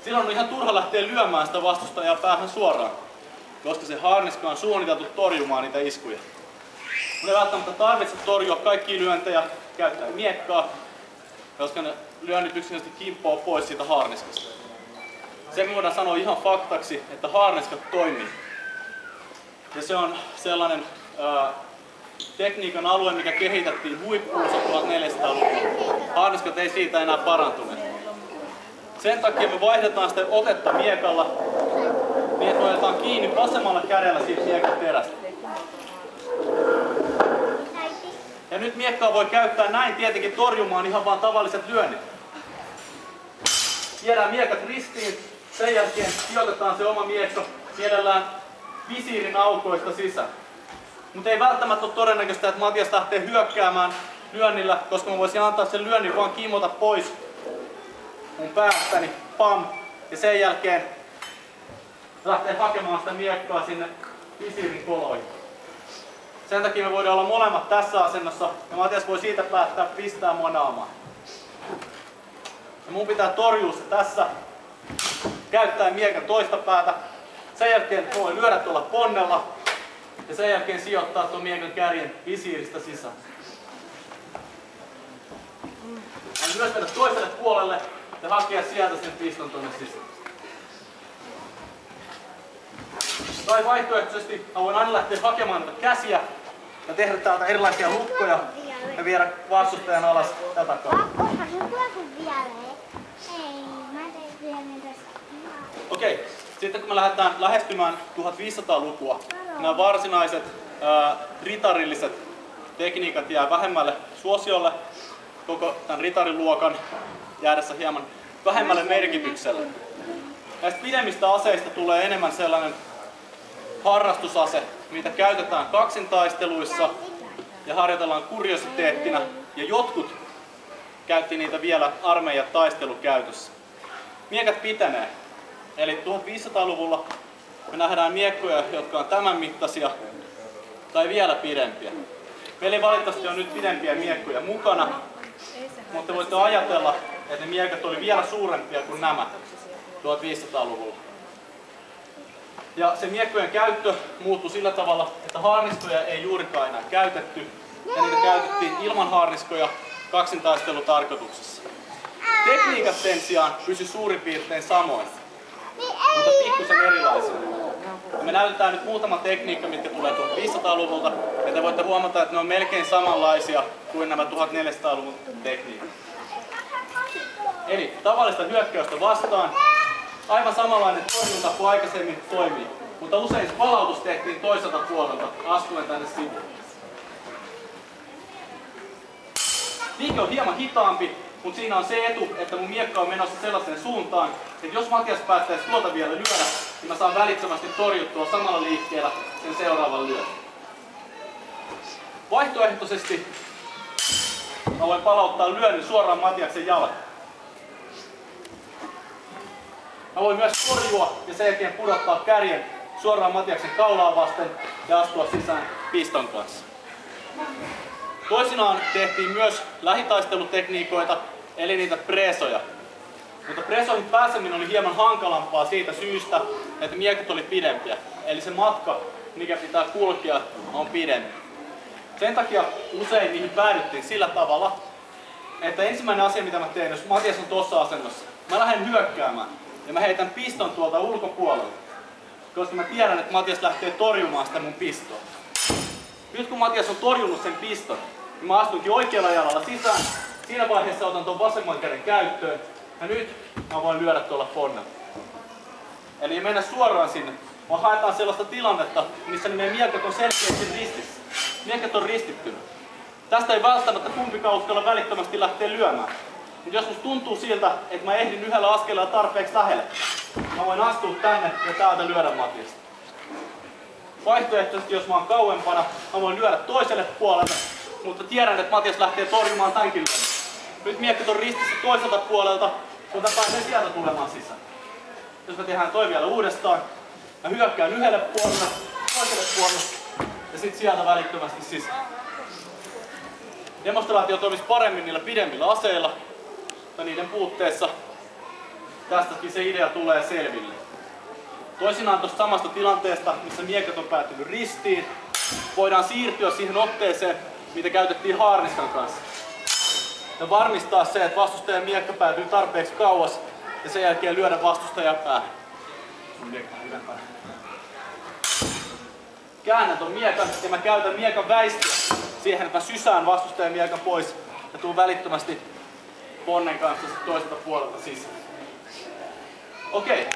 silloin on ihan turha lähteä lyömään sitä vastustajaa päähän suoraan, koska se haarniska on suunniteltu torjumaan niitä iskuja. Mun ei välttämättä tarvitse torjua kaikkia lyöntejä käyttäen miekkaa, koska ne lyönnit yksinkertaisesti kimppoo pois siitä haarniskasta. Sen voidaan sanoa ihan faktaksi, että haarniskat toimii. Ja se on sellainen tekniikan alue, mikä kehitettiin huippuunsa 1400-luvulla. Haarniskat ei siitä enää parantuneet. Sen takia me vaihdetaan sitä otetta miekalla niin, että otetaan kiinni vasemmalla kädellä siitä miekan terästä. Ja nyt miekkaa voi käyttää näin tietenkin torjumaan ihan vaan tavalliset lyönnit. Viedään miekat ristiin, sen jälkeen sijoitetaan se oma miekka mielellään visiirin aukoista sisään. Mutta ei välttämättä ole todennäköistä, että Matias lähtee hyökkäämään lyönnillä, koska mä voisin antaa sen lyönnin vaan kiimota pois mun päästäni, pam, ja sen jälkeen lähtee hakemaan sitä miekkaa sinne visiirin koloihin. Sen takia me voidaan olla molemmat tässä asennossa, ja Matias voi siitä päättää pistää mua naamaan. Ja mun pitää torjua se tässä, käyttäen miekan toista päätä. Sen jälkeen voi lyödä tuolla ponnella, ja sen jälkeen sijoittaa tuon miekan kärjen visiiristä sisään. Ja myös mennä toiselle puolelle ja hakea sieltä sen piston tuonne sisään. Tai vaihtoehtoisesti mä voin aina lähteä hakemaan näitä käsiä ja tehdä täältä erilaisia lukkoja ja viedä vastustajan alas tätä kautta. Okei, sitten kun me lähdetään lähestymään 1500-lukua, nämä varsinaiset ritarilliset tekniikat jää vähemmälle suosiolle, koko tämän ritariluokan jäädessä hieman vähemmälle merkitykselle. Näistä pidemmistä aseista tulee enemmän sellainen harrastusase, mitä käytetään kaksintaisteluissa ja harjoitellaan kuriositeettina, ja jotkut käytti niitä vielä armeijan taistelukäytössä. Miekat pitenee, eli 1500-luvulla me nähdään miekkoja, jotka on tämän mittaisia tai vielä pidempiä. Meillä ei valitettavasti ole nyt pidempiä miekkoja mukana, mutta voitte ajatella, että ne miekat oli vielä suurempia kuin nämä 1500-luvulla. Ja se miekkojen käyttö muuttui sillä tavalla, että haarniskoja ei juurikaan enää käytetty, ja niitä käytettiin ilman haarniskoja kaksintaistelutarkoituksessa. Tekniikat sen sijaan pysyi suurin piirtein samoin, mutta pikkusen erilaisia. Ja me näytetään nyt muutama tekniikka, mitkä tulee 1500-luvulta, ja te voitte huomata, että ne on melkein samanlaisia kuin nämä 1400-luvun tekniikat. Eli tavallista hyökkäystä vastaan, aivan samanlainen torjunta kuin aikaisemmin toimii, mutta usein palautus tehtiin toiselta puolelta astuen tänne sivuun. Liike on hieman hitaampi, mutta siinä on se etu, että mun miekka on menossa sellaiseen suuntaan, että jos Matias päättäisi tuolta vielä lyödä, niin mä saan välittömästi torjuttua samalla liikkeellä sen seuraavan lyön. Vaihtoehtoisesti mä voin palauttaa lyönnin suoraan Matiaksen jalat. Mä voin myös torjua ja sen jälkeen pudottaa kärjen suoraan Matiaksen kaulaa vasten ja astua sisään piston kanssa. Toisinaan tehtiin myös lähitaistelutekniikoita, eli niitä presoja. Mutta presoihin pääseminen oli hieman hankalampaa siitä syystä, että miekat oli pidempiä. Eli se matka, mikä pitää kulkea, on pidempi. Sen takia usein niihin päädyttiin sillä tavalla, että ensimmäinen asia mitä mä teen, jos Matias on tuossa asennossa, mä lähden hyökkäämään ja mä heitän piston tuolta ulkopuolelta, koska mä tiedän, että Matias lähtee torjumaan sitä mun pistoa. Nyt kun Matias on torjunut sen piston, niin mä astunkin oikealla jalalla sisään. Siinä vaiheessa otan tuon vasemman käden käyttöön ja nyt mä voin lyödä tuolla ponnella. Eli ei mennä suoraan sinne, vaan haetaan sellaista tilannetta, missä meidän miekat on selkeästi ristissä. Miekat on ristittynyt. Tästä ei välttämättä kumpikaan uskalla välittömästi lähteä lyömään. Mutta jos musta tuntuu siltä, että mä ehdin yhdellä askeleella tarpeeksi lähelle, mä voin astua tänne ja täältä lyödä Matiasta. Vaihtoehtoisesti, jos mä oon kauempana, mä voin lyödä toiselle puolelle, mutta tiedän, että Matias lähtee torjumaan tämänkin lyönnin. Nyt miekkat on ristissä toiselta puolelta, mutta pääsee sieltä tulemaan sisään. Jos me tehdään toi vielä uudestaan, mä hyökkään yhdelle puolelle, toiselle puolelle ja sitten sieltä välittömästi sisään. Demonstraatio toimisi paremmin niillä pidemmillä aseilla, mutta niiden puutteessa tästäkin se idea tulee selville. Toisinaan tuosta samasta tilanteesta, missä miekat on päätynyt ristiin, voidaan siirtyä siihen otteeseen, mitä käytettiin haarniskan kanssa. Ja varmistaa se, että vastustajan miekka päätyy tarpeeksi kauas ja sen jälkeen lyödä vastustajan päähän. Käännän ton miekan ja mä käytän miekan väistiä siihen, että mä sysään vastustajan miekan pois ja tuun välittömästi ponnen kanssa toiselta puolelta sisään. Okei.